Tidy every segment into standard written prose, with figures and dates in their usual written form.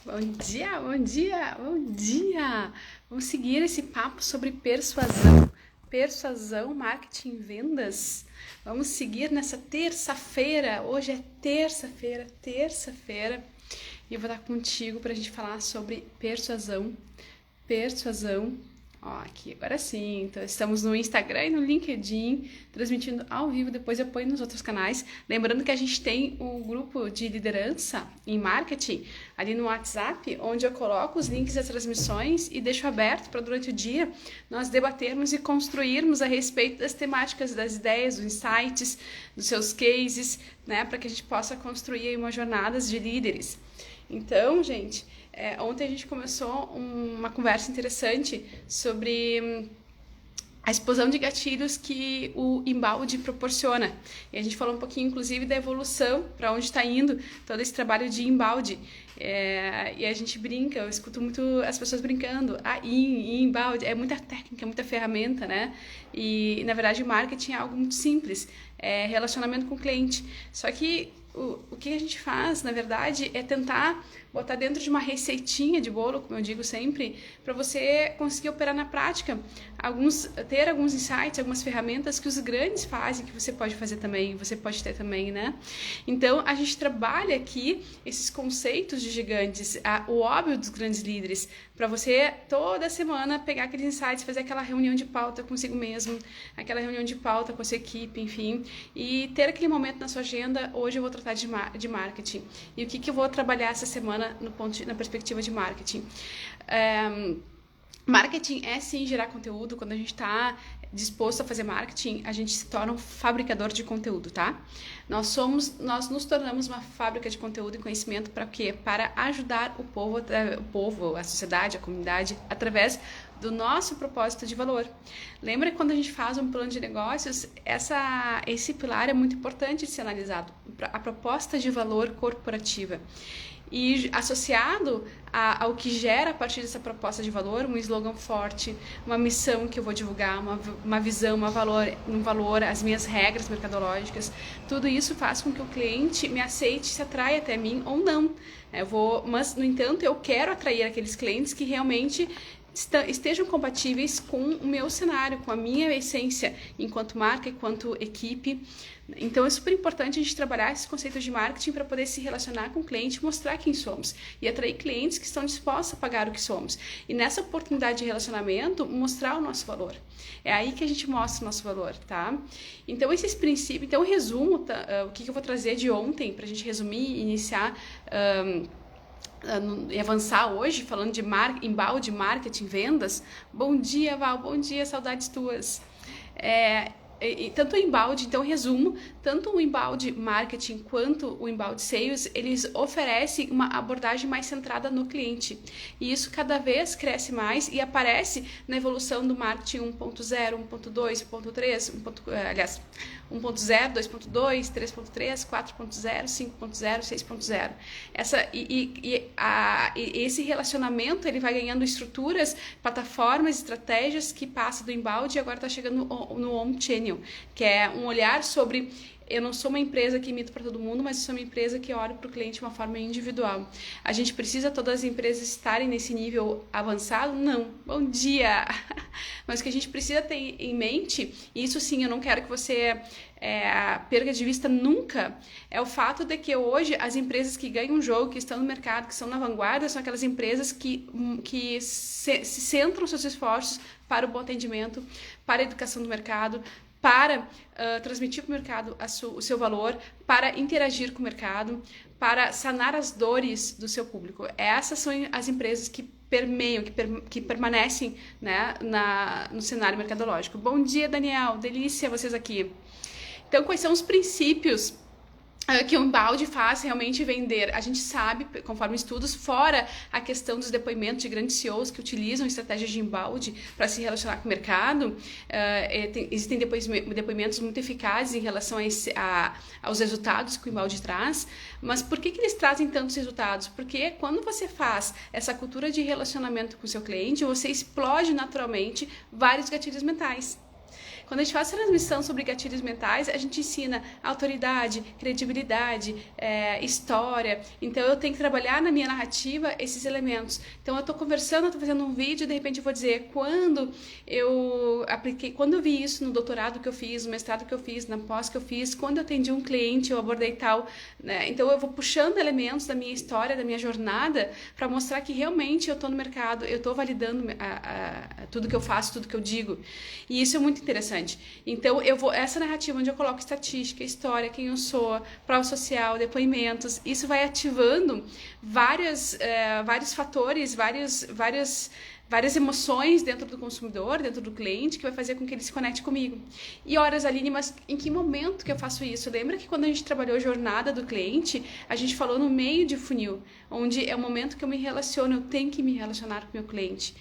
Bom dia, bom dia, bom dia! Vamos seguir esse papo sobre persuasão. Persuasão, marketing, vendas. Vamos seguir nessa terça-feira. Hoje é terça-feira. E eu vou estar contigo para a gente falar sobre persuasão. Ó, aqui, agora sim. Então, estamos no Instagram e no LinkedIn, transmitindo ao vivo, depois eu ponho nos outros canais. Lembrando que a gente tem um grupo de liderança em marketing ali no WhatsApp, onde eu coloco os links das transmissões e deixo aberto para durante o dia nós debatermos e construirmos a respeito das temáticas, das ideias, dos insights, dos seus cases, né, para que a gente possa construir aí uma jornada de líderes. Então, gente, ontem a gente começou uma conversa interessante sobre a explosão de gatilhos que o inbound proporciona. E a gente falou um pouquinho, inclusive, da evolução, para onde está indo todo esse trabalho de inbound. E a gente brinca, eu escuto muito as pessoas brincando. Inbound, é muita técnica, muita ferramenta, né? E, na verdade, o marketing é algo muito simples, é relacionamento com o cliente. Só que o que a gente faz, na verdade, é tentar botar dentro de uma receitinha de bolo, como eu digo sempre, para você conseguir operar na prática, ter alguns insights, algumas ferramentas que os grandes fazem, que você pode fazer também, você pode ter também, né? Então, a gente trabalha aqui esses conceitos de gigantes, o óbvio dos grandes líderes, para você toda semana pegar aqueles insights, fazer aquela reunião de pauta consigo mesmo, aquela reunião de pauta com a sua equipe, enfim, e ter aquele momento na sua agenda. Hoje eu vou tratar de marketing. E o que eu vou trabalhar essa semana na perspectiva de marketing? Marketing é sim gerar conteúdo. Quando a gente está disposto a fazer marketing, a gente se torna um fabricador de conteúdo, tá? Nós nos tornamos uma fábrica de conteúdo e conhecimento para quê? Para ajudar o povo, a sociedade, a comunidade, através do nosso propósito de valor. Lembra que quando a gente faz um plano de negócios, esse pilar é muito importante de ser analisado, a proposta de valor corporativa. E associado ao que gera a partir dessa proposta de valor, um slogan forte, uma missão que eu vou divulgar, uma visão, um valor, as minhas regras mercadológicas, tudo isso faz com que o cliente me aceite, se atraia até mim ou não. Mas, no entanto, eu quero atrair aqueles clientes que realmente estejam compatíveis com o meu cenário, com a minha essência enquanto marca, enquanto equipe. Então é super importante a gente trabalhar esses conceitos de marketing para poder se relacionar com o cliente, mostrar quem somos e atrair clientes que estão dispostos a pagar o que somos. E nessa oportunidade de relacionamento, mostrar o nosso valor. É aí que a gente mostra o nosso valor, tá? Então esses princípios, então eu resumo o que eu vou trazer de ontem para a gente resumir e iniciar e avançar hoje, falando de inbound, marketing, vendas. Bom dia, Val, bom dia, saudades tuas. Tanto o inbound, então resumo, tanto o inbound marketing quanto o inbound sales, eles oferecem uma abordagem mais centrada no cliente. E isso cada vez cresce mais e aparece na evolução do marketing 1.0, 1.2, 1.3, 1.0, 2.2, 3.3, 4.0, 5.0, 6.0. Esse relacionamento ele vai ganhando estruturas, plataformas, estratégias que passam do inbound e agora está chegando no omnichannel, que é um olhar sobre: eu não sou uma empresa que imito para todo mundo, mas eu sou uma empresa que olha para o cliente de uma forma individual. A gente precisa todas as empresas estarem nesse nível avançado? Não. Bom dia! Mas o que a gente precisa ter em mente, e isso sim, eu não quero que você perca de vista nunca, é o fato de que hoje as empresas que ganham o jogo, que estão no mercado, que estão na vanguarda, são aquelas empresas que se centram seus esforços para o bom atendimento, para a educação do mercado, para transmitir para o mercado o seu valor, para interagir com o mercado, para sanar as dores do seu público. Essas são as empresas que permeiam, que permanecem, né, no cenário mercadológico. Bom dia, Daniel, delícia vocês aqui. Então, quais são os princípios que o inbound faz realmente vender? A gente sabe, conforme estudos, fora a questão dos depoimentos de grandes CEOs que utilizam estratégias de inbound para se relacionar com o mercado, existem depoimentos muito eficazes em relação aos resultados que o inbound traz. Mas por que eles trazem tantos resultados? Porque quando você faz essa cultura de relacionamento com o seu cliente, você explode naturalmente vários gatilhos mentais. Quando a gente faz transmissão sobre gatilhos mentais, a gente ensina autoridade, credibilidade, história. Então eu tenho que trabalhar na minha narrativa esses elementos. Então eu estou conversando, eu estou fazendo um vídeo, de repente eu vou dizer quando eu vi isso no doutorado que eu fiz, no mestrado que eu fiz, na pós que eu fiz, quando eu atendi um cliente, eu abordei tal, né? Então eu vou puxando elementos da minha história, da minha jornada, para mostrar que realmente eu estou no mercado, eu estou validando tudo que eu faço, tudo que eu digo. E isso é muito interessante. Então essa narrativa onde eu coloco estatística, história, quem eu sou, prova social, depoimentos, isso vai ativando vários fatores, várias emoções dentro do consumidor, dentro do cliente, que vai fazer com que ele se conecte comigo. E horas, Aline, mas em que momento que eu faço isso? Lembra que quando a gente trabalhou a jornada do cliente, a gente falou no meio de funil, onde é o momento que eu me relaciono, eu tenho que me relacionar com o meu cliente.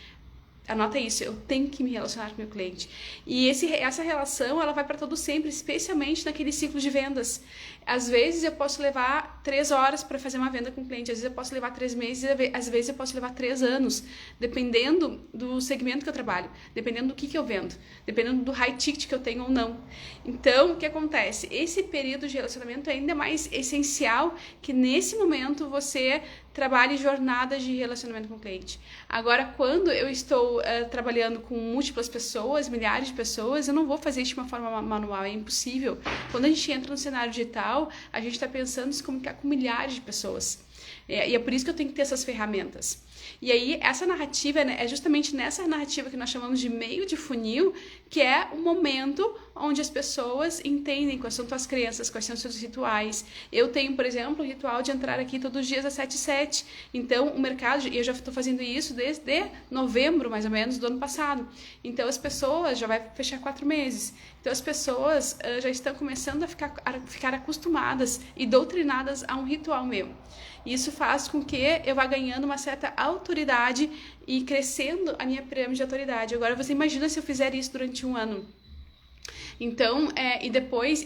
Anota isso, eu tenho que me relacionar com o meu cliente. E essa relação, ela vai para todo sempre, especialmente naquele ciclo de vendas. Às vezes eu posso levar 3 horas para fazer uma venda com o cliente, às vezes eu posso levar 3 meses, às vezes eu posso levar 3 anos, dependendo do segmento que eu trabalho, dependendo do que eu vendo, dependendo do high ticket que eu tenho ou não. Então, o que acontece? Esse período de relacionamento é ainda mais essencial que nesse momento você trabalhe jornadas de relacionamento com o cliente. Agora, quando eu estou trabalhando com múltiplas pessoas, milhares de pessoas, eu não vou fazer isso de uma forma manual, é impossível. Quando a gente entra no cenário digital, a gente está pensando em se comunicar com milhares de pessoas. E é por isso que eu tenho que ter essas ferramentas. E aí, essa narrativa, né, é justamente nessa narrativa que nós chamamos de meio de funil, que é o momento onde as pessoas entendem quais são suas crenças, quais são seus rituais. Eu tenho, por exemplo, o ritual de entrar aqui todos os dias às 7h07. Então, o mercado, e eu já estou fazendo isso desde novembro, mais ou menos, do ano passado. Então, as pessoas, já vai fechar 4 meses. Então, as pessoas já estão começando a ficar acostumadas e doutrinadas a um ritual meu. Isso faz com que eu vá ganhando uma certa autoridade e crescendo a minha pirâmide de autoridade. Agora, você imagina se eu fizer isso durante um ano. Então, e depois,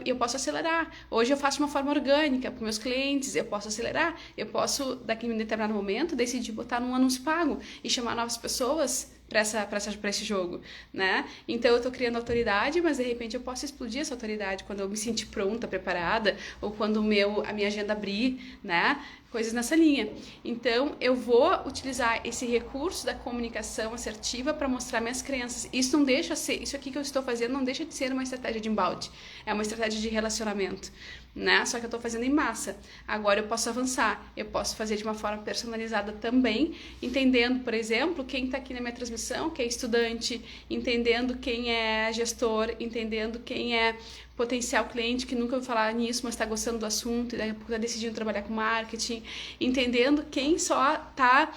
eu posso acelerar. Hoje eu faço de uma forma orgânica para meus clientes, eu posso acelerar, eu posso, daqui em um determinado momento, decidir botar num anúncio pago e chamar novas pessoas para esse jogo, né? Então eu estou criando autoridade, mas de repente eu posso explodir essa autoridade quando eu me sentir pronta, preparada, ou quando a minha agenda abrir, né? Coisas nessa linha. Então eu vou utilizar esse recurso da comunicação assertiva para mostrar minhas crenças. Isso não deixa ser, isso aqui que eu estou fazendo não deixa de ser uma estratégia de embalde, é uma estratégia de relacionamento, né? Só que eu estou fazendo em massa. Agora eu posso avançar, eu posso fazer de uma forma personalizada também, entendendo, por exemplo, quem está aqui na minha transmissão, quem é estudante, entendendo quem é gestor, entendendo quem é potencial cliente que nunca ouviu falar nisso, mas está gostando do assunto e daqui a pouco está decidindo trabalhar com marketing, entendendo quem só tá,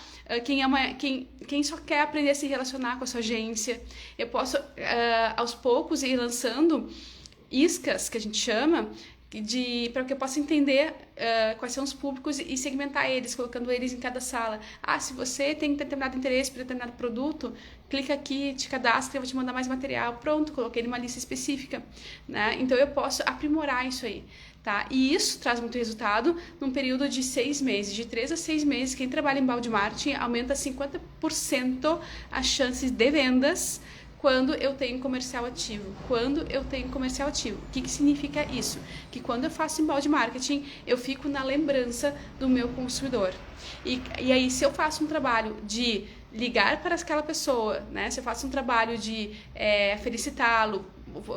quem só quer aprender a se relacionar com a sua agência. Eu posso aos poucos ir lançando iscas, que a gente chama, para que eu possa entender quais são os públicos e segmentar eles, colocando eles em cada sala. Se você tem determinado interesse por determinado produto, clica aqui, te cadastra, eu vou te mandar mais material. Pronto, coloquei numa lista específica, né? Então eu posso aprimorar isso aí, tá? E isso traz muito resultado num período de 6 meses, de 3 a 6 meses. Quem trabalha em balde marketing aumenta 50% as chances de vendas quando eu tenho comercial ativo. Quando eu tenho comercial ativo. O que significa isso? Que quando eu faço embalde marketing, eu fico na lembrança do meu consumidor. E aí, se eu faço um trabalho de ligar para aquela pessoa, né? Se eu faço um trabalho de felicitá-lo,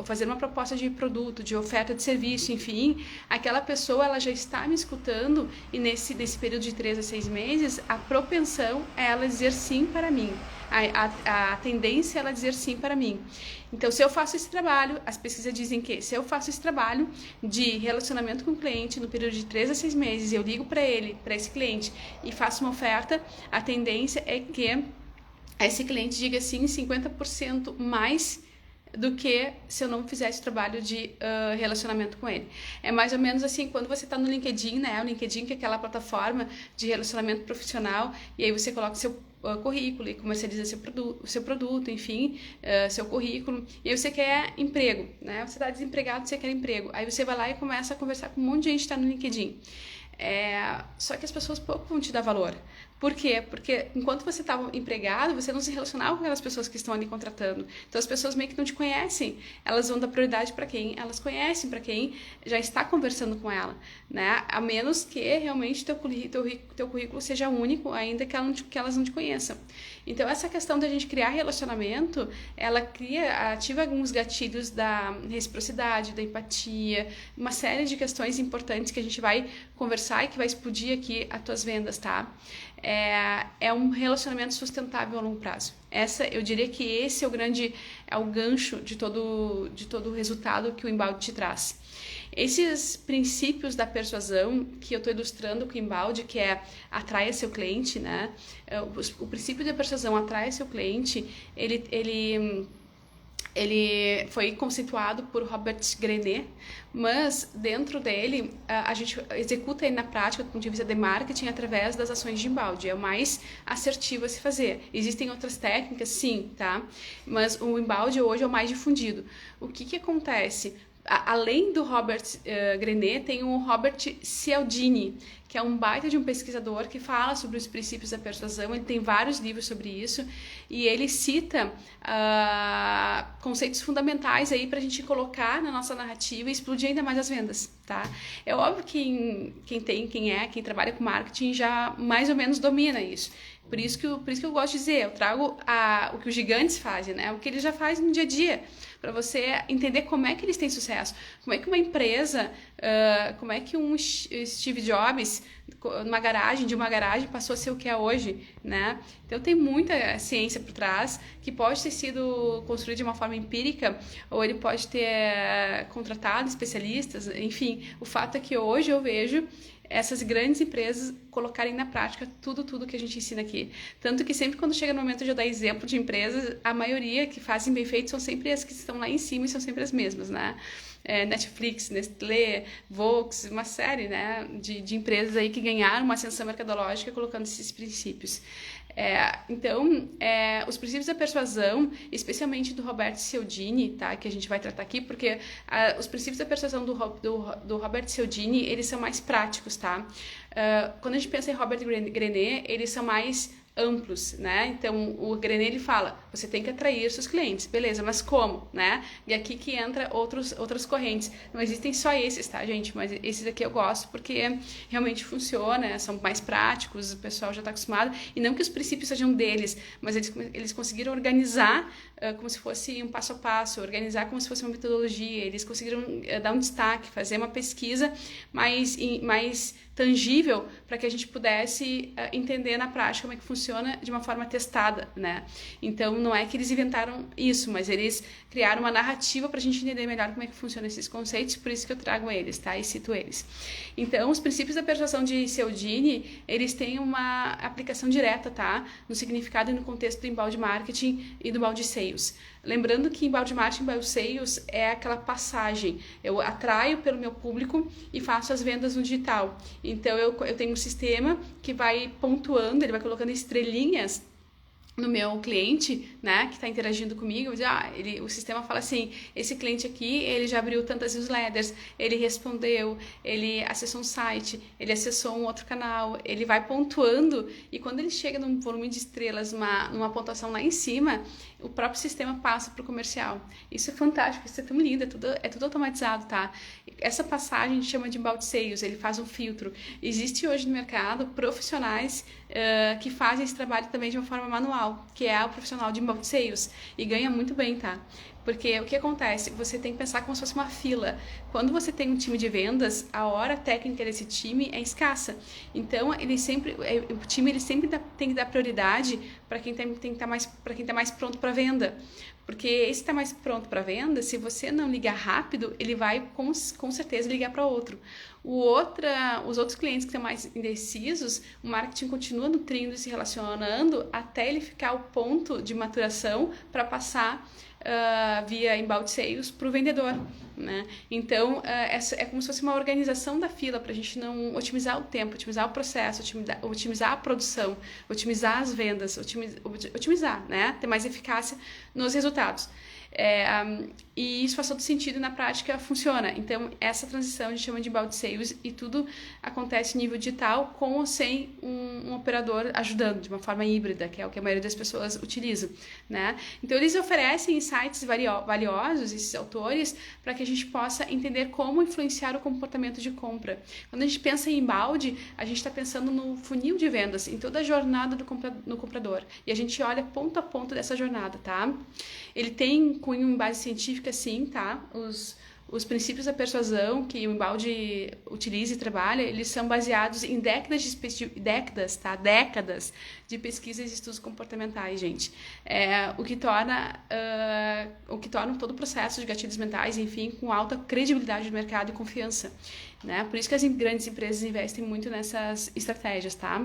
fazer uma proposta de produto, de oferta de serviço, enfim, aquela pessoa ela já está me escutando e nesse período de 3 a 6 meses, a propensão é ela dizer sim para mim. A tendência é ela dizer sim para mim. Então, se eu faço esse trabalho, as pesquisas dizem que se eu faço esse trabalho de relacionamento com o cliente no período de 3 a 6 meses, eu ligo para ele, para esse cliente e faço uma oferta, a tendência é que esse cliente diga sim 50% mais do que se eu não fizesse trabalho de relacionamento com ele. É mais ou menos assim, quando você está no LinkedIn, né? O LinkedIn que é aquela plataforma de relacionamento profissional, e aí você coloca seu currículo e comercializa seu produto, enfim, seu currículo, e aí você quer emprego, né? Você está desempregado, você quer emprego. Aí você vai lá e começa a conversar com um monte de gente que está no LinkedIn. Só que as pessoas pouco vão te dar valor, Por quê? Porque enquanto você estava empregado, você não se relacionava com aquelas pessoas que estão ali contratando. Então as pessoas meio que não te conhecem. Elas vão dar prioridade para quem elas conhecem, para quem já está conversando com ela, né? A menos que realmente teu currículo seja único, ainda que elas não te conheçam. Então essa questão da gente criar relacionamento, ela ativa alguns gatilhos da reciprocidade, da empatia, uma série de questões importantes que a gente vai conversar e que vai explodir aqui as tuas vendas, tá? É um relacionamento sustentável a longo prazo. Eu diria que esse é o gancho de todo o resultado que o inbound te traz. Esses princípios da persuasão que eu estou ilustrando com o inbound, que é atraia seu cliente, né? O princípio da persuasão atraia seu cliente, ele foi conceituado por Robert Greene, mas dentro dele a gente executa ele na prática do ponto de vista de marketing através das ações de inbound. É o mais assertivo a se fazer. Existem outras técnicas, sim, tá? Mas o inbound hoje é o mais difundido. O que acontece? Além do Robert Greene, tem o Robert Cialdini, que é um baita de um pesquisador que fala sobre os princípios da persuasão. Ele tem vários livros sobre isso e ele cita conceitos fundamentais aí para a gente colocar na nossa narrativa e explodir ainda mais as vendas, tá? É óbvio que quem trabalha com marketing já mais ou menos domina isso. Por isso que eu gosto de dizer, eu trago o que os gigantes fazem, né? O que eles já fazem no dia a dia, para você entender como é que eles têm sucesso, como é que uma empresa, como é que um Steve Jobs, de uma garagem, passou a ser o que é hoje, né? Então tem muita ciência por trás, que pode ter sido construída de uma forma empírica, ou ele pode ter contratado especialistas, enfim. O fato é que hoje eu vejo essas grandes empresas colocarem na prática tudo que a gente ensina aqui. Tanto que sempre quando chega no momento de eu dar exemplo de empresas, a maioria que fazem bem feito são sempre as que estão lá em cima e são sempre as mesmas, né? Netflix, Nestlé, Volks, uma série, né, de empresas aí que ganharam uma ascensão mercadológica colocando esses princípios. Então, os princípios da persuasão, especialmente do Robert Cialdini, tá, que a gente vai tratar aqui, porque os princípios da persuasão do Robert Cialdini, eles são mais práticos, tá? Quando a gente pensa em Robert Greene, eles são mais amplos, né? Então, o Greene, ele fala, você tem que atrair seus clientes, beleza, mas como, né? E aqui que entra outras correntes. Não existem só esses, tá, gente? Mas esses aqui eu gosto porque realmente funciona, são mais práticos, o pessoal já está acostumado, e não que os princípios sejam deles, mas eles conseguiram organizar como se fosse um passo a passo, organizar como se fosse uma metodologia, eles conseguiram dar um destaque, fazer uma pesquisa mais tangível para que a gente pudesse entender na prática como é que funciona de uma forma testada, né? Então, não é que eles inventaram isso, mas eles criaram uma narrativa para a gente entender melhor como é que funcionam esses conceitos, por isso que eu trago eles, tá? E cito eles. Então, os princípios da persuasão de Cialdini, eles têm uma aplicação direta, tá? No significado e no contexto do inbound marketing e do inbound sales. Lembrando que inbound marketing e inbound sales é aquela passagem. Eu atraio pelo meu público e faço as vendas no digital. Então, eu tenho um sistema que vai pontuando, ele vai colocando estrelinhas no meu cliente, né, que está interagindo comigo, o sistema fala assim, esse cliente aqui, ele já abriu tantas newsletters, ele respondeu, ele acessou um site, ele acessou um outro canal, ele vai pontuando, e quando ele chega num volume de estrelas, numa pontuação lá em cima, o próprio sistema passa para o comercial. Isso é fantástico, isso é tão lindo, é tudo automatizado, tá? Essa passagem a gente chama de inbound sales, ele faz um filtro. Existe hoje no mercado profissionais que fazem esse trabalho também de uma forma manual, que é o profissional de inbound sales, e ganha muito bem, tá? Porque o que acontece? Você tem que pensar como se fosse uma fila. Quando você tem um time de vendas, a hora técnica desse time é escassa. Então, o time ele sempre tem que dar prioridade para quem está mais pronto para venda. Porque esse está mais pronto para venda, se você não ligar rápido, ele vai com certeza ligar para outro. Os outros clientes que estão mais indecisos, o marketing continua nutrindo e se relacionando até ele ficar ao ponto de maturação para passar via inbound sales para o vendedor, né? Então, é como se fosse uma organização da fila para a gente não otimizar o tempo, otimizar o processo, otimizar a produção, otimizar as vendas, otimizar, né? Ter mais eficácia nos resultados. E isso faz todo sentido, na prática funciona. Então, essa transição a gente chama de inbound sales e tudo acontece em nível digital com ou sem um operador ajudando, de uma forma híbrida, que é o que a maioria das pessoas utiliza, né? Então, eles oferecem insights valiosos, esses autores, para que a gente possa entender como influenciar o comportamento de compra. Quando a gente pensa em inbound, a gente está pensando no funil de vendas, em toda a jornada do comprador. E a gente olha ponto a ponto dessa jornada, tá? Ele tem cunho em base científica, sim, tá? Os princípios da persuasão que o inbound utiliza e trabalha, eles são baseados em décadas de pesquisas e estudos comportamentais, gente. O que torna todo o processo de gatilhos mentais, enfim, com alta credibilidade do mercado e confiança, né? Por isso que as grandes empresas investem muito nessas estratégias, tá?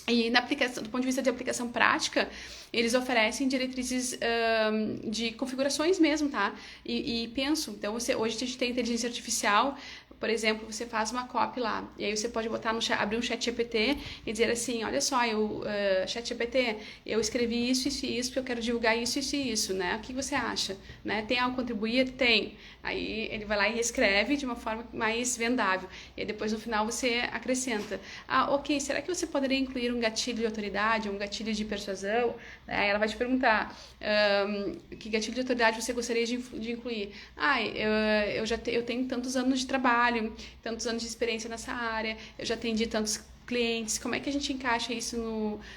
E na aplicação, do ponto de vista de aplicação prática, eles oferecem diretrizes de configurações mesmo, tá? E penso, então hoje a gente tem inteligência artificial, por exemplo, você faz uma copy lá, e aí você pode botar abrir um chat GPT e dizer assim, olha só, chat GPT, eu escrevi isso, porque eu quero divulgar isso, né? O que você acha? Né? Tem algo a contribuir? Tem. Aí ele vai lá e reescreve de uma forma mais vendável. E aí depois no final você acrescenta. Ok, será que você poderia incluir um gatilho de autoridade, um gatilho de persuasão? Aí ela vai te perguntar, que gatilho de autoridade você gostaria de incluir? Eu tenho tantos anos de trabalho, tantos anos de experiência nessa área, eu já atendi tantos clientes, como é que a gente encaixa isso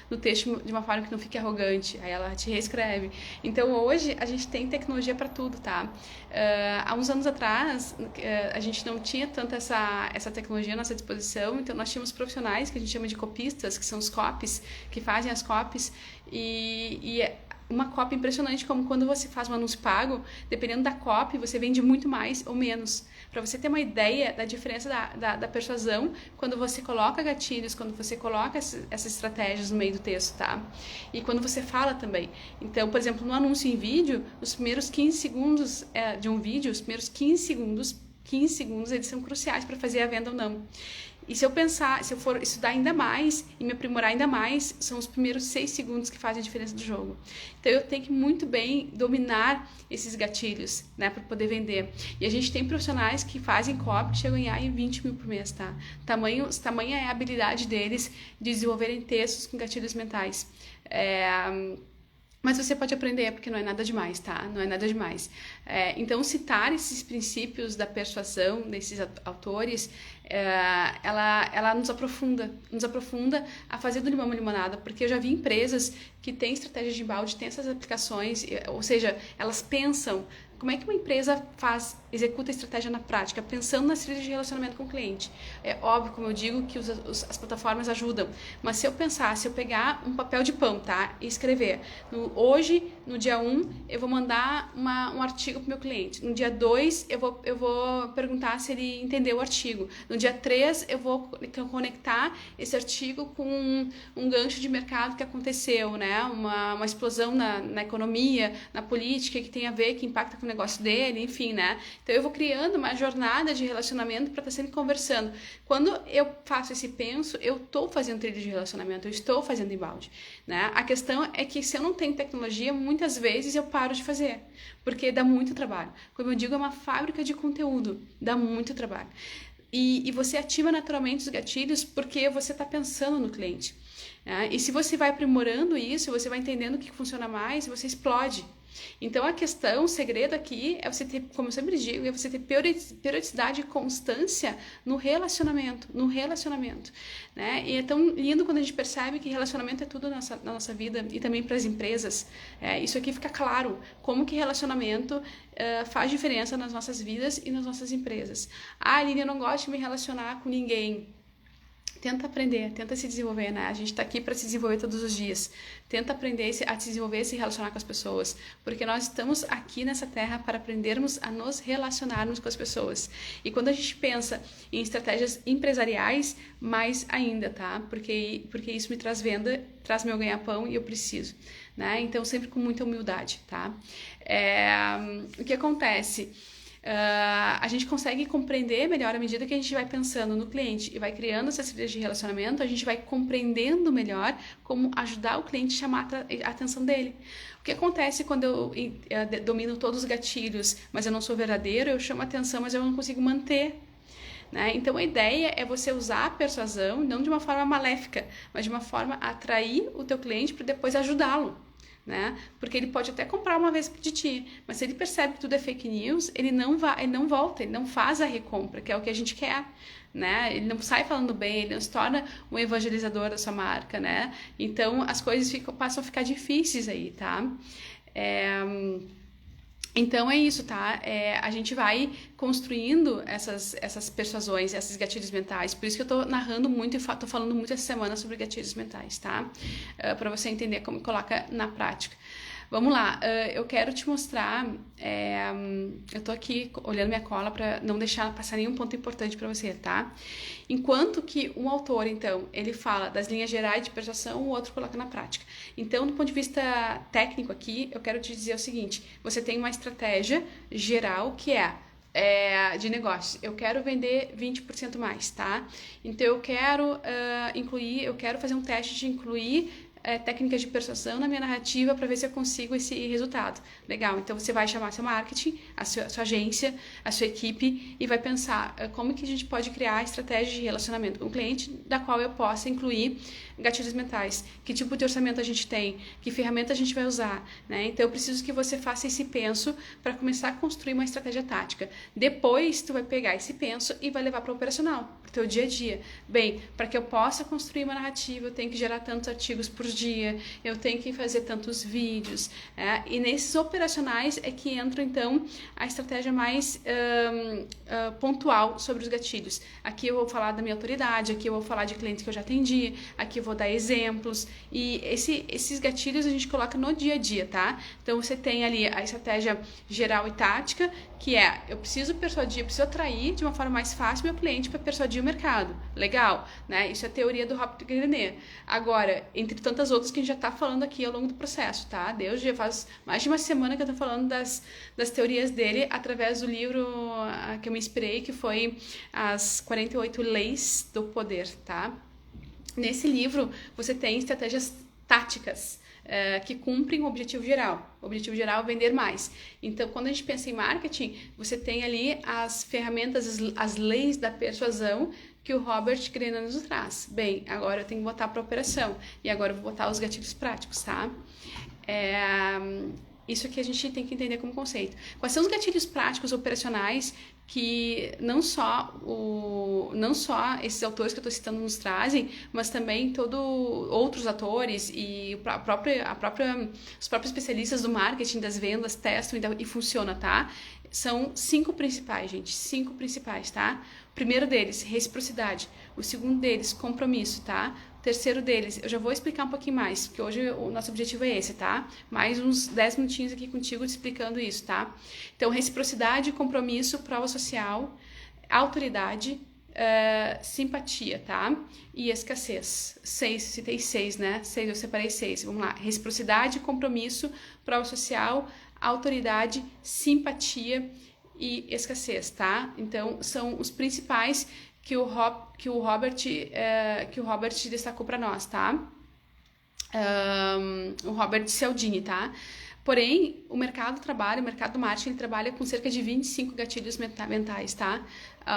no texto de uma forma que não fique arrogante? Aí ela te reescreve. Então hoje a gente tem tecnologia para tudo, tá? Há uns anos atrás a gente não tinha tanta essa tecnologia à nossa disposição, então nós tínhamos profissionais que a gente chama de copistas, que são os copies, que fazem as copies, e uma copy impressionante, como quando você faz um anúncio pago, dependendo da copy, você vende muito mais ou menos. Para você ter uma ideia da diferença da persuasão quando você coloca gatilhos, quando você coloca essas estratégias no meio do texto, tá? E quando você fala também. Então, por exemplo, no anúncio em vídeo, os primeiros 15 segundos de um vídeo, os primeiros 15 segundos, eles são cruciais para fazer a venda ou não. E se eu for estudar ainda mais e me aprimorar ainda mais, são os primeiros 6 segundos que fazem a diferença do jogo. Então eu tenho que muito bem dominar esses gatilhos, né, para poder vender. E a gente tem profissionais que fazem copy que chegam a ganhar em 20 mil por mês, tá? Tamanha é a habilidade deles de desenvolverem textos com gatilhos mentais. Mas você pode aprender, porque não é nada demais, tá? Não é nada demais. Então, citar esses princípios da persuasão desses autores, ela nos aprofunda a fazer do limão uma limonada, porque eu já vi empresas que têm estratégias de inbound, têm essas aplicações, ou seja, elas pensam como é que uma empresa executa a estratégia na prática, pensando nas trilhas de relacionamento com o cliente. É óbvio, como eu digo, que as plataformas ajudam, mas se eu pegar um papel de pão, tá, e escrever, hoje, no dia 1, eu vou mandar um artigo para o meu cliente, no dia 2, eu vou perguntar se ele entendeu o artigo, no dia 3, eu vou conectar esse artigo com um gancho de mercado que aconteceu, né, uma explosão na economia, na política, que tem a ver, que impacta com o negócio dele, enfim, né? Então eu vou criando uma jornada de relacionamento para estar sempre conversando. Quando eu faço esse penso, eu estou fazendo trilha de relacionamento, eu estou fazendo inbound, né? A questão é que se eu não tenho tecnologia, muitas vezes eu paro de fazer, porque dá muito trabalho. Como eu digo, é uma fábrica de conteúdo, dá muito trabalho. E você ativa naturalmente os gatilhos porque você está pensando no cliente, né? E se você vai aprimorando isso, você vai entendendo o que funciona mais, você explode. Então a questão, o segredo aqui é você ter, como eu sempre digo, é você ter periodicidade e constância no relacionamento, né? E é tão lindo quando a gente percebe que relacionamento é tudo na nossa vida e também para as empresas. Isso aqui fica claro, como que relacionamento faz diferença nas nossas vidas e nas nossas empresas. Aline, eu não gosto de me relacionar com ninguém. Tenta aprender, tenta se desenvolver, né? A gente tá aqui para se desenvolver todos os dias. Tenta aprender a se desenvolver, se relacionar com as pessoas. Porque nós estamos aqui nessa terra para aprendermos a nos relacionarmos com as pessoas. E quando a gente pensa em estratégias empresariais, mais ainda, tá? Porque isso me traz venda, traz meu ganha-pão e eu preciso, né? Então, sempre com muita humildade, tá? O que acontece? A gente consegue compreender melhor à medida que a gente vai pensando no cliente e vai criando essas trilhas de relacionamento, a gente vai compreendendo melhor como ajudar o cliente a chamar a atenção dele. O que acontece quando eu domino todos os gatilhos, mas eu não sou verdadeiro, eu chamo a atenção, mas eu não consigo manter. Né? Então a ideia é você usar a persuasão não de uma forma maléfica, mas de uma forma a atrair o teu cliente para depois ajudá-lo. Né? Porque ele pode até comprar uma vez de ti, mas se ele percebe que tudo é fake news, ele não volta, ele não faz a recompra, que é o que a gente quer. Né? Ele não sai falando bem, ele não se torna um evangelizador da sua marca, né? Então as coisas passam a ficar difíceis aí, tá? Então é isso, tá? A gente vai construindo essas persuasões, esses gatilhos mentais. Por isso que eu tô narrando muito e tô falando muito essa semana sobre gatilhos mentais, tá? Para você entender como coloca na prática. Vamos lá, eu quero te mostrar, eu tô aqui olhando minha cola para não deixar passar nenhum ponto importante para você, tá? Enquanto que um autor, então, ele fala das linhas gerais de persuasão, o outro coloca na prática. Então, do ponto de vista técnico aqui, eu quero te dizer o seguinte, você tem uma estratégia geral que é de negócio. Eu quero vender 20% mais, tá? Então, eu quero eu quero fazer um teste de incluir técnicas de persuasão na minha narrativa para ver se eu consigo esse resultado. Legal, então você vai chamar seu marketing, a sua agência, a sua equipe e vai pensar como que a gente pode criar estratégia de relacionamento com o cliente da qual eu possa incluir gatilhos mentais, que tipo de orçamento a gente tem, que ferramenta a gente vai usar, né? Então eu preciso que você faça esse penso para começar a construir uma estratégia tática. Depois tu vai pegar esse penso e vai levar para o operacional, para o teu dia a dia. Bem, para que eu possa construir uma narrativa, eu tenho que gerar tantos artigos por dia, eu tenho que fazer tantos vídeos, e nesses operacionais é que entra então a estratégia mais pontual sobre os gatilhos. Aqui eu vou falar da minha autoridade, aqui eu vou falar de clientes que eu já atendi, aqui eu vou dar exemplos, e esses gatilhos a gente coloca no dia a dia, tá? Então você tem ali a estratégia geral e tática, que é, eu preciso persuadir, eu preciso atrair de uma forma mais fácil meu cliente para persuadir o mercado. Legal, né? Isso é a teoria do Robert Greene. Agora, entre tantas outras que a gente já está falando aqui ao longo do processo, tá? Deus já faz mais de uma semana que eu estou falando das teorias dele através do livro que eu me inspirei, que foi As 48 Leis do Poder, tá? Nesse livro, você tem estratégias táticas que cumprem o objetivo geral. O objetivo geral é vender mais. Então, quando a gente pensa em marketing, você tem ali as ferramentas, as leis da persuasão que o Robert Greene nos traz. Bem, agora eu tenho que botar para operação. E agora eu vou botar os gatilhos práticos, tá? Isso aqui a gente tem que entender como conceito. Quais são os gatilhos práticos operacionais que não só esses autores que eu estou citando nos trazem, mas também outros atores e os próprios especialistas do marketing, das vendas, testam e funciona, tá? São 5 principais, gente. 5 principais, tá? O primeiro deles, reciprocidade. O segundo deles, compromisso, tá? O terceiro deles, eu já vou explicar um pouquinho mais, porque hoje o nosso objetivo é esse, tá? Mais uns 10 minutinhos aqui contigo te explicando isso, tá? Então, reciprocidade, compromisso, prova social, autoridade, simpatia, tá? E escassez. 6, citei 6, né? 6, eu separei 6. Vamos lá. Reciprocidade, compromisso, prova social, autoridade, simpatia e escassez, tá? Então, são os principais que o Robert destacou para nós, tá? O Robert Cialdini, tá? Porém, o mercado do marketing, ele trabalha com cerca de 25 gatilhos mentais, tá?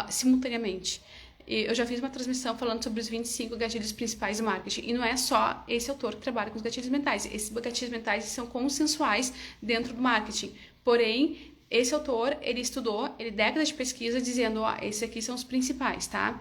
Simultaneamente. Eu já fiz uma transmissão falando sobre os 25 gatilhos principais do marketing. E não é só esse autor que trabalha com os gatilhos mentais. Esses gatilhos mentais são consensuais dentro do marketing. Porém, esse autor, ele estudou, décadas de pesquisa dizendo, esses aqui são os principais, tá?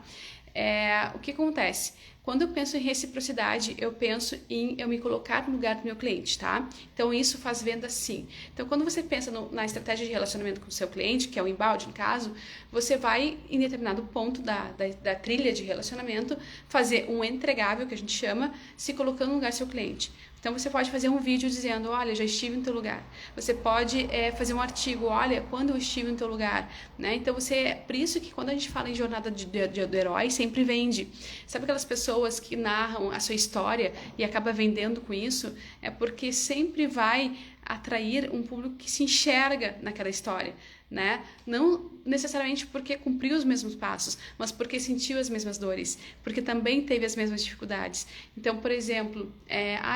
O que acontece? Quando eu penso em reciprocidade, eu penso em eu me colocar no lugar do meu cliente, tá? Então, isso faz venda sim. Então, quando você pensa na estratégia de relacionamento com o seu cliente, que é o inbound, no caso, você vai, em determinado ponto da trilha de relacionamento, fazer um entregável, que a gente chama, se colocando no lugar do seu cliente. Então, você pode fazer um vídeo dizendo, olha, já estive no teu lugar. Você pode fazer um artigo, olha, quando eu estive no teu lugar. Né? Então, por isso que quando a gente fala em jornada do herói, sempre vende. Sabe aquelas pessoas que narram a sua história e acaba vendendo com isso? É porque sempre vai atrair um público que se enxerga naquela história, né? Não necessariamente porque cumpriu os mesmos passos, mas porque sentiu as mesmas dores, porque também teve as mesmas dificuldades. Então, por exemplo,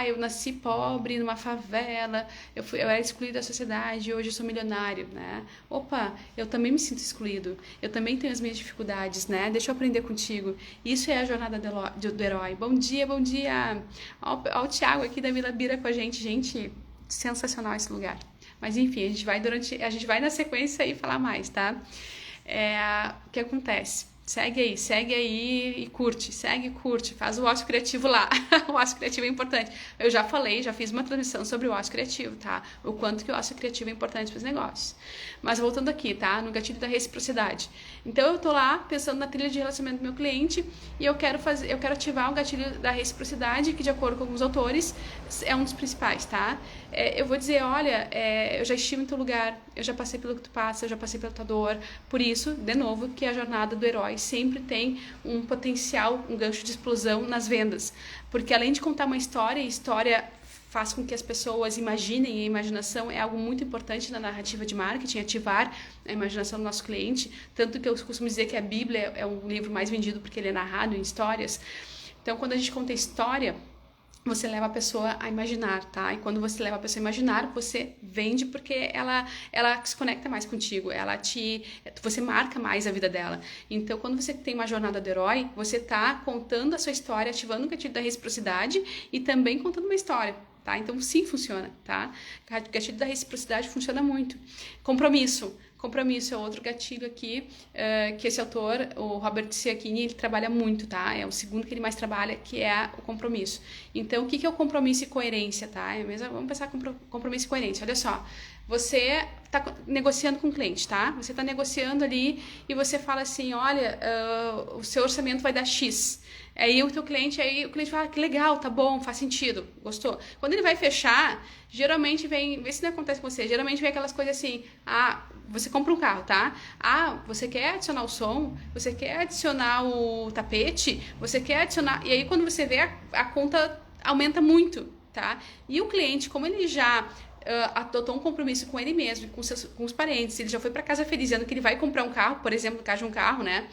eu nasci pobre numa favela, eu era excluído da sociedade, hoje eu sou milionário, né? Opa, eu também me sinto excluído, eu também tenho as minhas dificuldades, né? Deixa eu aprender contigo. Isso é a jornada do herói. Bom dia, bom dia! Ó o Thiago aqui da Vila Bira com a gente. Gente, sensacional esse lugar. Mas enfim, a gente vai na sequência aí falar mais, tá? O que acontece? Segue aí e curte, curte, faz o ócio criativo lá. O ócio criativo é importante. Eu já fiz uma transmissão sobre o ócio criativo, tá? O quanto que o ócio criativo é importante para os negócios. Mas voltando aqui, tá? No gatilho da reciprocidade. Então eu tô lá pensando na trilha de relacionamento do meu cliente e eu quero ativar o gatilho da reciprocidade, que de acordo com alguns autores é um dos principais, tá? Eu vou dizer, olha, eu já estive em teu lugar, eu já passei pelo que tu passa, eu já passei pela tua dor. Por isso, de novo, que a jornada do herói sempre tem um potencial, um gancho de explosão nas vendas. Porque além de contar uma história, a história faz com que as pessoas imaginem, e a imaginação é algo muito importante na narrativa de marketing, ativar a imaginação do nosso cliente, tanto que eu costumo dizer que a Bíblia é o livro mais vendido porque ele é narrado em histórias. Então, quando a gente conta história, você leva a pessoa a imaginar, tá? E quando você leva a pessoa a imaginar, você vende porque ela se conecta mais contigo, você marca mais a vida dela. Então, quando você tem uma jornada do herói, você tá contando a sua história, ativando o gatilho da reciprocidade e também contando uma história, tá? Então, sim, funciona, tá? O gatilho da reciprocidade funciona muito. Compromisso é outro gatilho aqui, que esse autor, o Robert Cialdini, ele trabalha muito, tá? É o segundo que ele mais trabalha, que é o compromisso. Então, o que é o compromisso e coerência, tá? Vamos pensar com compromisso e coerência. Olha só, você está negociando com o cliente, tá? Você está negociando ali e você fala assim, olha, o seu orçamento vai dar X. Aí o cliente fala, que legal, tá bom, faz sentido, gostou. Quando ele vai fechar, geralmente vê se não acontece com você, geralmente vem aquelas coisas assim, você compra um carro, tá? Você quer adicionar o som, você quer adicionar o tapete, você quer adicionar... E aí quando você vê, a conta aumenta muito, tá? E o cliente, como ele já adotou um compromisso com ele mesmo, com os parentes, ele já foi para casa feliz, dizendo que ele vai comprar um carro, por exemplo, no caso de um carro, né?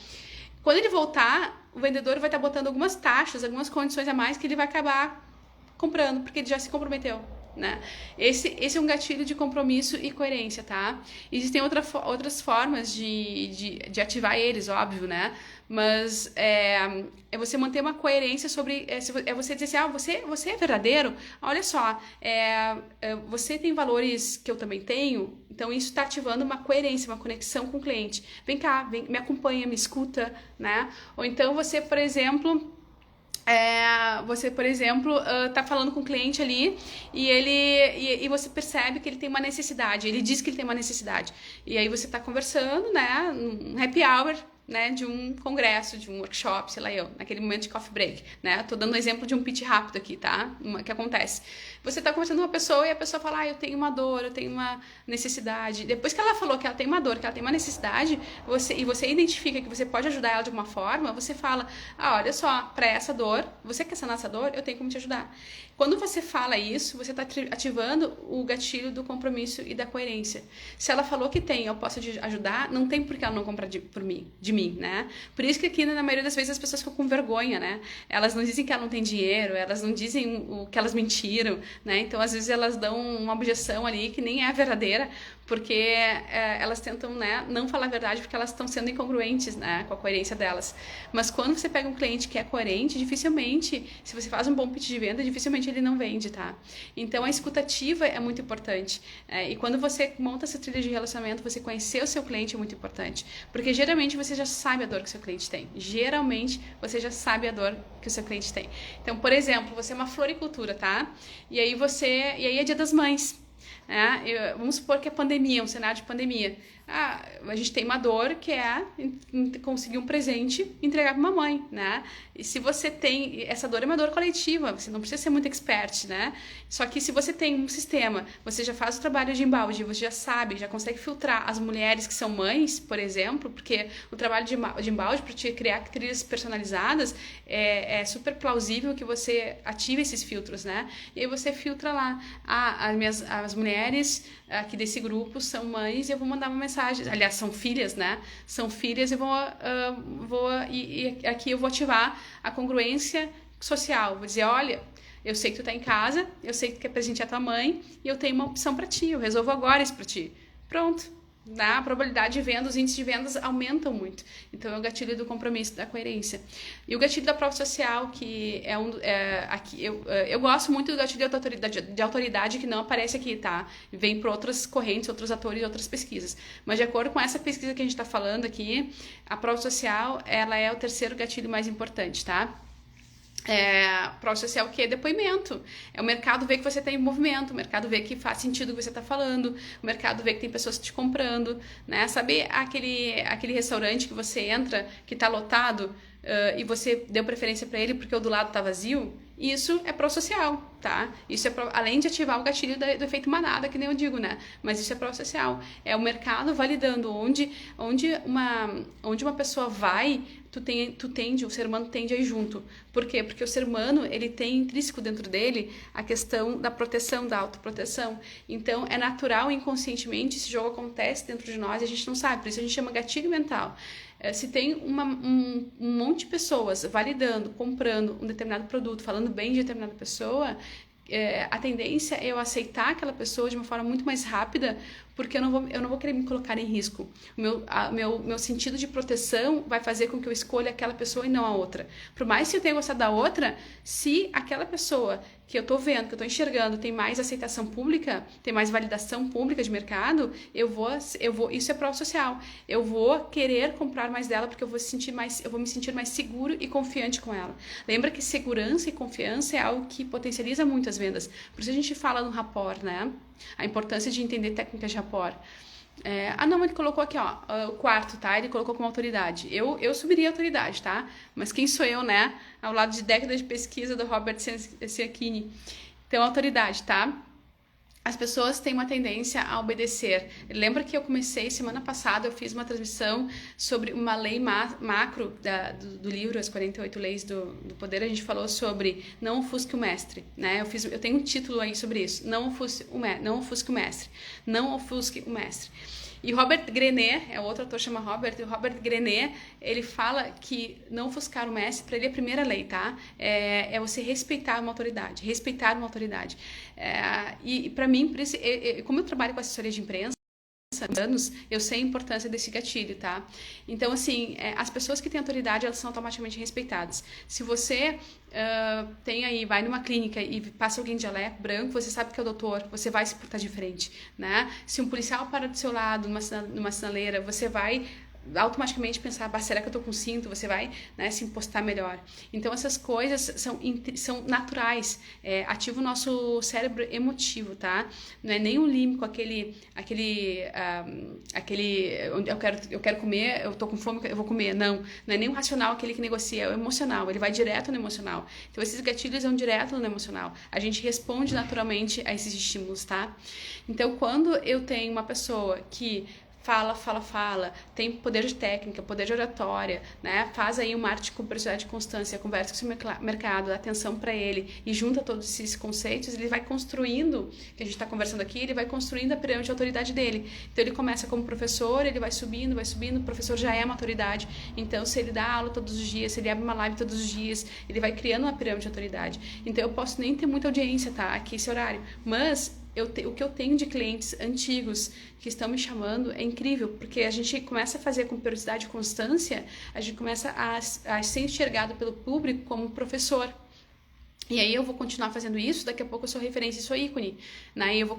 Quando ele voltar, o vendedor vai estar botando algumas taxas, algumas condições a mais que ele vai acabar comprando, porque ele já se comprometeu, né? Esse é um gatilho de compromisso e coerência, tá? Existem outras formas de ativar eles, óbvio, né? Mas é você manter uma coerência sobre... É você dizer assim, você é verdadeiro? Olha só, você tem valores que eu também tenho, então isso está ativando uma coerência, uma conexão com o cliente. Vem cá, me acompanha, me escuta, né? Ou então você, por exemplo... tá falando com o cliente ali e você percebe que ele tem uma necessidade, ele diz que ele tem uma necessidade. E aí você tá conversando, né, um happy hour, né, de um congresso, de um workshop, sei lá naquele momento de coffee break, né? Tô dando um exemplo de um pitch rápido aqui, tá? Que acontece. Você tá conversando com uma pessoa e a pessoa fala, eu tenho uma dor, eu tenho uma necessidade. Depois que ela falou que ela tem uma dor, que ela tem uma necessidade, você identifica que você pode ajudar ela de alguma forma, você fala, olha só, para essa dor, você quer sanar essa dor, eu tenho como te ajudar. Quando você fala isso, você está ativando o gatilho do compromisso e da coerência. Se ela falou que tem, eu posso te ajudar, não tem por que ela não comprar de mim, né? Por isso que aqui, na maioria das vezes, as pessoas ficam com vergonha, né? Elas não dizem que ela não tem dinheiro, elas não dizem o que elas mentiram, né? Então, às vezes, elas dão uma objeção ali que nem é verdadeira, porque elas tentam, né, não falar a verdade porque elas estão sendo incongruentes, né, com a coerência delas. Mas quando você pega um cliente que é coerente, dificilmente, se você faz um bom pitch de venda, dificilmente ele não vende, tá? Então a escutativa é muito importante. E quando você monta essa trilha de relacionamento, você conhecer o seu cliente é muito importante. Porque geralmente você já sabe a dor que o seu cliente tem. Geralmente você já sabe a dor que o seu cliente tem. Então, por exemplo, você é uma floricultura, tá? E aí é Dia das Mães. Vamos supor que é pandemia, um cenário de pandemia. A gente tem uma dor que é conseguir um presente e entregar para uma mãe, né? E se você tem... Essa dor é uma dor coletiva, você não precisa ser muito expert, né? Só que se você tem um sistema, você já faz o trabalho de embalde, você já sabe, já consegue filtrar as mulheres que são mães, por exemplo, porque o trabalho de embalde para te criar trilhas personalizadas é super plausível que você ative esses filtros, né? E aí você filtra lá, as as mulheres aqui desse grupo são mães e eu vou mandar uma mensagem, aliás, são filhas, né? São filhas e aqui eu vou ativar a congruência social. Vou dizer, olha, eu sei que tu tá em casa, eu sei que tu quer presentear tua mãe e eu tenho uma opção para ti, eu resolvo agora isso para ti. Pronto. A probabilidade de venda, os índices de vendas aumentam muito. Então, é o gatilho do compromisso, da coerência. E o gatilho da prova social, que aqui, eu gosto muito do gatilho de autoridade, que não aparece aqui, tá? Vem por outras correntes, outros atores e outras pesquisas. Mas, de acordo com essa pesquisa que a gente está falando aqui, a prova social, ela é o terceiro gatilho mais importante, tá? Prova social, que é depoimento. O mercado vê que você tem movimento, o mercado vê que faz sentido o que você está falando, o mercado vê que tem pessoas te comprando, né? Sabe aquele restaurante que você entra, que está lotado, e você deu preferência para ele porque o do lado está vazio? Isso é prova social, tá? Isso além de ativar o gatilho do efeito manada, que nem eu digo, né? Mas isso é prova social. É o mercado validando onde uma pessoa vai, o ser humano tende a ir junto. Por quê? Porque o ser humano, ele tem intrínseco dentro dele a questão da proteção, da autoproteção. Então, é natural, inconscientemente, esse jogo acontece dentro de nós e a gente não sabe. Por isso a gente chama gatilho mental. Se tem um monte de pessoas validando, comprando um determinado produto, falando bem de determinada pessoa, a tendência é eu aceitar aquela pessoa de uma forma muito mais rápida, porque eu não vou querer me colocar em risco. Meu sentido de proteção vai fazer com que eu escolha aquela pessoa e não a outra. Por mais que eu tenha gostado da outra, se aquela pessoa que eu estou vendo, que eu estou enxergando, tem mais aceitação pública, tem mais validação pública de mercado, isso é prova social. Eu vou querer comprar mais dela porque eu vou me sentir mais seguro e confiante com ela. Lembra que segurança e confiança é algo que potencializa muito as vendas. Por isso a gente fala no rapport, né? A importância de entender técnicas de rapport. Não, ele colocou aqui, ó, o quarto, tá? Ele colocou como autoridade. Eu subiria a autoridade, tá? Mas quem sou eu, né? Ao lado de décadas de pesquisa do Robert Cialdini. Então, autoridade, tá? As pessoas têm uma tendência a obedecer. Lembra que eu comecei, semana passada, eu fiz uma transmissão sobre uma lei macro do livro As 48 Leis do Poder. A gente falou sobre não ofusque o mestre, né? Eu tenho um título aí sobre isso. Não ofusque o mestre. Não ofusque o mestre. E Robert Greene, outro autor chama Robert, e o Robert Greene, ele fala que não ofuscar o mestre, para ele é a primeira lei, tá? É você respeitar uma autoridade, e para mim, por isso, como eu trabalho com assessoria de imprensa, anos, eu sei a importância desse gatilho, tá? Então, assim, as pessoas que têm autoridade, elas são automaticamente respeitadas. Se você vai numa clínica e passa alguém de jaleco branco, você sabe que é o doutor, você vai se portar de frente, né? Se um policial para do seu lado, numa sinaleira, você vai automaticamente pensar, será que eu tô com cinto? Você vai, né, se impostar melhor. Então essas coisas são naturais, ativa o nosso cérebro emotivo, tá? Não é nem um límbico, aquele eu quero comer, eu tô com fome, eu vou comer. Não é nem um racional aquele que negocia, é o emocional, ele vai direto no emocional. Então esses gatilhos vão direto no emocional. A gente responde naturalmente a esses estímulos, tá? Então quando eu tenho uma pessoa que fala, tem poder de técnica, poder de oratória, né? Faz aí um marketing com prioridade e constância, conversa com o seu mercado, dá atenção para ele e junta todos esses conceitos, ele vai construindo, que a gente está conversando aqui, ele vai construindo a pirâmide de autoridade dele. Então ele começa como professor, ele vai subindo, o professor já é uma autoridade. Então se ele dá aula todos os dias, se ele abre uma live todos os dias, ele vai criando uma pirâmide de autoridade. Então eu posso nem ter muita audiência, tá? Aqui esse horário, mas o que eu tenho de clientes antigos que estão me chamando é incrível, porque a gente começa a fazer com periodicidade e constância, a gente começa a ser enxergado pelo público como professor. E aí eu vou continuar fazendo isso, daqui a pouco eu sou referência e sou ícone, né? E eu vou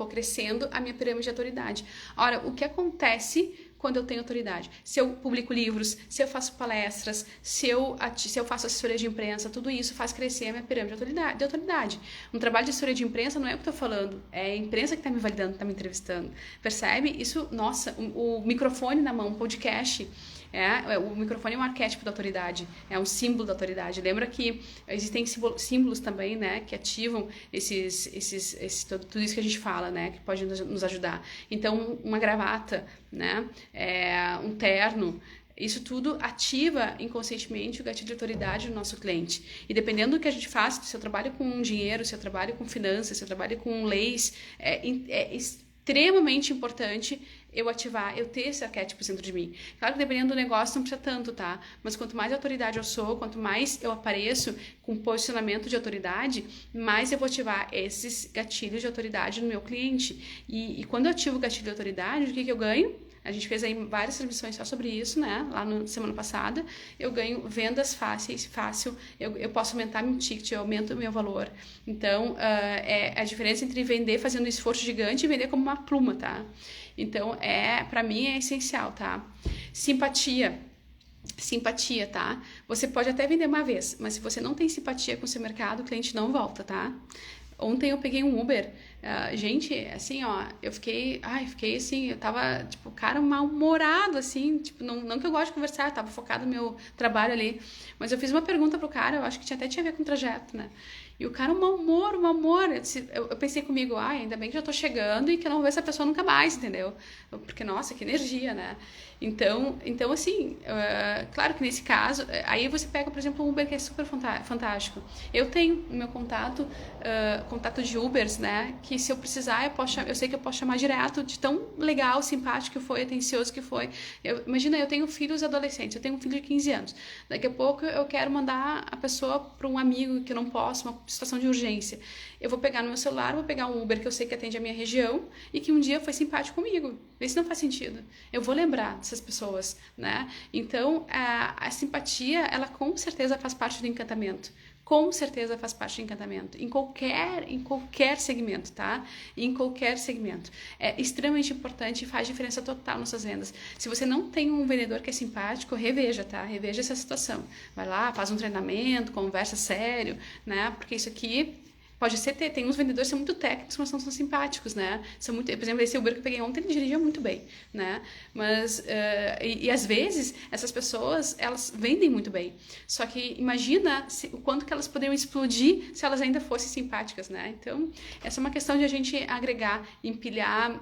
crescendo a minha pirâmide de autoridade. Ora, o que acontece quando eu tenho autoridade? Se eu publico livros, se eu faço palestras, se eu faço assessoria de imprensa, tudo isso faz crescer a minha pirâmide de autoridade. Um trabalho de assessoria de imprensa não é o que eu estou falando, é a imprensa que está me validando, está me entrevistando. Percebe? Isso, nossa, o microfone na mão, um podcast, o microfone é um arquétipo da autoridade, é um símbolo da autoridade. Lembra que existem símbolos também, né, que ativam tudo isso que a gente fala, né, que pode nos ajudar. Então, uma gravata, né, um terno, Isso tudo ativa inconscientemente o gatilho de autoridade do nosso cliente. E dependendo do que a gente faça, se eu trabalho com dinheiro, se eu trabalho com finanças, se eu trabalho com leis, é extremamente importante eu ativar, eu ter esse arquétipo dentro de mim. Claro que dependendo do negócio não precisa tanto, tá? Mas quanto mais autoridade eu sou, quanto mais eu apareço com posicionamento de autoridade, mais eu vou ativar esses gatilhos de autoridade no meu cliente. E quando eu ativo o gatilho de autoridade, o que eu ganho? A gente fez aí várias transmissões só sobre isso, né? Lá na semana passada. Eu ganho vendas fácil. Eu posso aumentar meu ticket, eu aumento o meu valor. Então, é a diferença entre vender fazendo um esforço gigante e vender como uma pluma, tá? Então, pra mim é essencial, tá? Simpatia, tá? Você pode até vender uma vez, mas se você não tem simpatia com o seu mercado, o cliente não volta, tá? Ontem eu peguei um Uber, gente, assim, ó, eu fiquei assim, eu tava, tipo, cara mal-humorado, assim, tipo, não que eu gosto de conversar, eu tava focado no meu trabalho ali, mas eu fiz uma pergunta pro cara, eu acho que até tinha a ver com o trajeto, né? E o cara, um mau humor, eu pensei comigo, ainda bem que já tô chegando e que eu não vou ver essa pessoa nunca mais, entendeu? Porque, nossa, que energia, né? Então assim, claro que nesse caso, aí você pega, por exemplo, um Uber que é super fantástico. Eu tenho no meu contato de Ubers, né, que se eu precisar, eu sei que eu posso chamar direto, de tão legal, simpático que foi, atencioso que foi. Imagina, eu tenho filhos adolescentes, eu tenho um filho de 15 anos. Daqui a pouco eu quero mandar a pessoa para um amigo que eu não posso, uma situação de urgência. Eu vou pegar no meu celular, vou pegar um Uber que eu sei que atende a minha região e que um dia foi simpático comigo. Isso não faz sentido. Eu vou lembrar dessas pessoas, né? Então, a simpatia, ela com certeza faz parte do encantamento. Com certeza faz parte do encantamento. Em qualquer segmento, tá? Em qualquer segmento. É extremamente importante e faz diferença total nas suas vendas. Se você não tem um vendedor que é simpático, reveja, tá? Reveja essa situação. Vai lá, faz um treinamento, conversa sério, né? Porque isso aqui pode ser tem uns vendedores que são muito técnicos, mas não são simpáticos, né? São muito, por exemplo, esse Uber que eu peguei ontem, ele dirigia muito bem, né? Mas, e às vezes, essas pessoas, elas vendem muito bem. Só que imagina o quanto que elas poderiam explodir se elas ainda fossem simpáticas, né? Então, essa é uma questão de a gente agregar, empilhar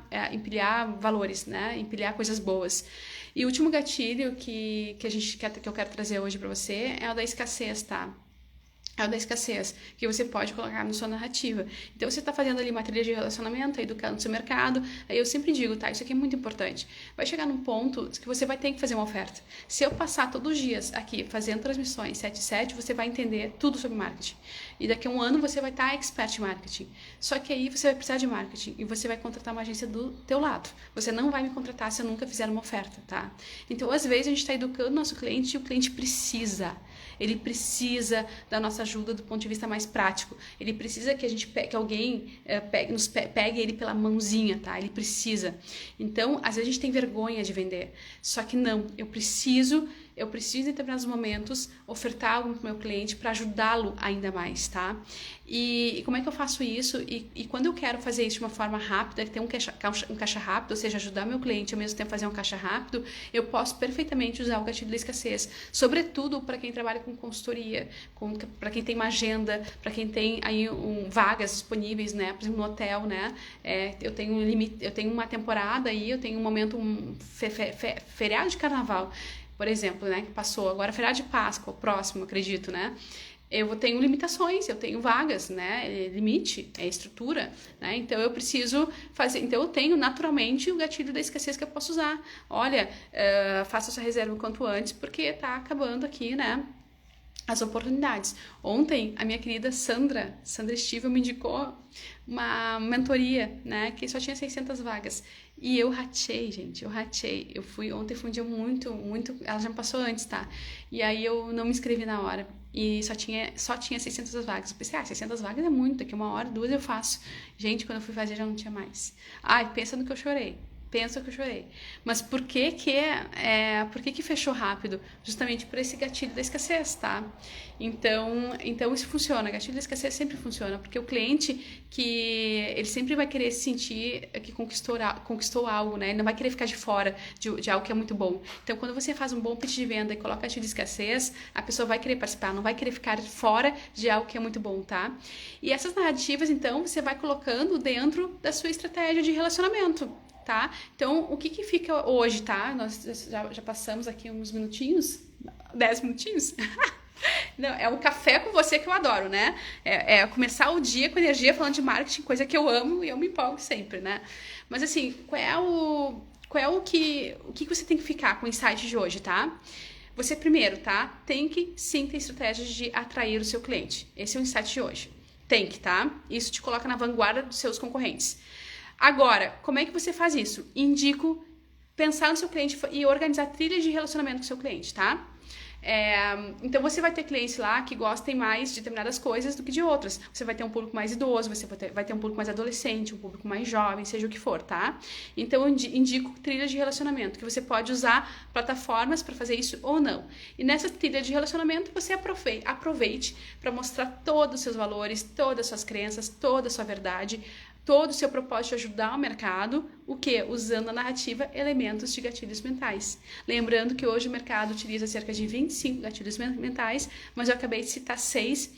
valores, né? Empilhar coisas boas. E o último gatilho que eu quero trazer hoje para você é o da escassez, tá? É o da escassez, que você pode colocar na sua narrativa. Então, você está fazendo ali uma trilha de relacionamento, educando o seu mercado, aí eu sempre digo, tá, isso aqui é muito importante. Vai chegar num ponto que você vai ter que fazer uma oferta. Se eu passar todos os dias aqui fazendo transmissões 7/7, você vai entender tudo sobre marketing. E daqui a um ano você vai estar expert em marketing. Só que aí você vai precisar de marketing e você vai contratar uma agência do teu lado. Você não vai me contratar se eu nunca fizer uma oferta, tá? Então, às vezes, a gente está educando o nosso cliente e o cliente precisa. Ele precisa da nossa ajuda do ponto de vista mais prático. Ele precisa que alguém pegue ele pela mãozinha, tá? Ele precisa. Então, às vezes a gente tem vergonha de vender. Só que não, eu preciso em determinados momentos ofertar algo para o meu cliente para ajudá-lo ainda mais, tá? E como é que eu faço isso? E quando eu quero fazer isso de uma forma rápida, ter um caixa rápido, ou seja, ajudar meu cliente ao mesmo tempo fazer um caixa rápido, eu posso perfeitamente usar o gatilho da escassez. Sobretudo para quem trabalha com consultoria, para quem tem uma agenda, para quem tem aí vagas disponíveis, né? Por exemplo, no hotel, né? Eu tenho uma temporada aí, eu tenho um momento, feriado de carnaval, por exemplo, né, que passou agora, feriado de Páscoa, próximo, acredito, né? Eu tenho limitações, eu tenho vagas, né? Limite, estrutura, né? Então eu preciso fazer. Então eu tenho naturalmente o gatilho da escassez que eu posso usar. Olha, faça sua reserva o quanto antes, porque tá acabando aqui, né? As oportunidades. Ontem, a minha querida Sandra Stivel me indicou uma mentoria, né, que só tinha 600 vagas. E eu ratei, gente, ontem foi um dia muito, ela já me passou antes, tá? E aí eu não me inscrevi na hora. E só tinha 600 vagas. Eu pensei, 600 vagas é muito, daqui 1 hora, 2 eu faço. Gente, quando eu fui fazer já não tinha mais. Pensa no que eu chorei. Mas por que fechou rápido? Justamente por esse gatilho da escassez, tá? Então isso funciona, gatilho da escassez sempre funciona, porque o cliente ele sempre vai querer se sentir que conquistou algo, né? Ele não vai querer ficar de fora de algo que é muito bom. Então, quando você faz um bom pitch de venda e coloca gatilho de escassez, a pessoa vai querer participar, não vai querer ficar fora de algo que é muito bom, tá? E essas narrativas, então, você vai colocando dentro da sua estratégia de relacionamento. tá? Então, o que fica hoje, tá? Nós já passamos aqui uns minutinhos, 10 minutinhos. Não, é o café com você que eu adoro, né? É começar o dia com energia falando de marketing, coisa que eu amo e eu me empolgo sempre, né? Mas assim, qual é o que você tem que ficar com o insight de hoje, tá? Você primeiro, tá? Tem que sim ter estratégias de atrair o seu cliente. Esse é o insight de hoje. Tem que, tá? Isso te coloca na vanguarda dos seus concorrentes. Agora, como é que você faz isso? Indico pensar no seu cliente e organizar trilhas de relacionamento com o seu cliente, tá? Então você vai ter clientes lá que gostem mais de determinadas coisas do que de outras. Você vai ter um público mais idoso, você vai ter um público mais adolescente, um público mais jovem, seja o que for, tá? Então eu indico trilhas de relacionamento, que você pode usar plataformas para fazer isso ou não. E nessa trilha de relacionamento você aproveite para mostrar todos os seus valores, todas as suas crenças, toda a sua verdade, todo o seu propósito de ajudar o mercado, o que? Usando a narrativa elementos de gatilhos mentais. Lembrando que hoje o mercado utiliza cerca de 25 gatilhos mentais, mas eu acabei de citar 6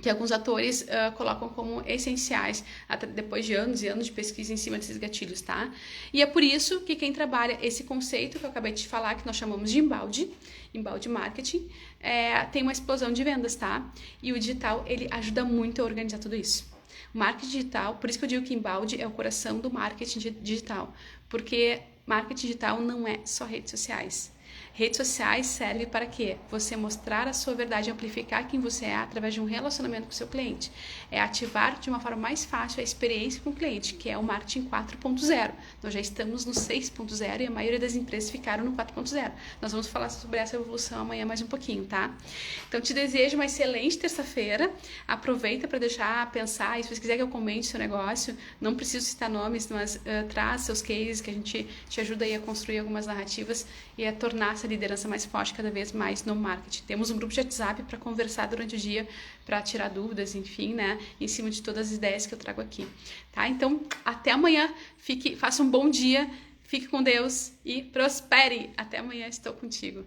que alguns atores colocam como essenciais, depois de anos e anos de pesquisa em cima desses gatilhos, tá? E é por isso que quem trabalha esse conceito que eu acabei de falar, que nós chamamos de embalde marketing, tem uma explosão de vendas, tá? E o digital, ele ajuda muito a organizar tudo isso. O marketing digital, por isso que eu digo que embalde é o coração do marketing digital, porque marketing digital não é só redes sociais. Redes sociais servem para quê? Você mostrar a sua verdade, amplificar quem você é através de um relacionamento com o seu cliente. É ativar de uma forma mais fácil a experiência com o cliente, que é o marketing 4.0. Nós já estamos no 6.0 e a maioria das empresas ficaram no 4.0. Nós vamos falar sobre essa evolução amanhã mais um pouquinho, tá? Então, te desejo uma excelente terça-feira. Aproveita para pensar, e se você quiser que eu comente seu negócio, não preciso citar nomes, mas traz seus cases que a gente te ajuda aí a construir algumas narrativas e a tornar essa liderança mais forte cada vez mais no marketing. Temos um grupo de WhatsApp para conversar durante o dia, para tirar dúvidas, enfim, né, em cima de todas as ideias que eu trago aqui, tá? Então, até amanhã, faça um bom dia, fique com Deus e prospere. Até amanhã, estou contigo.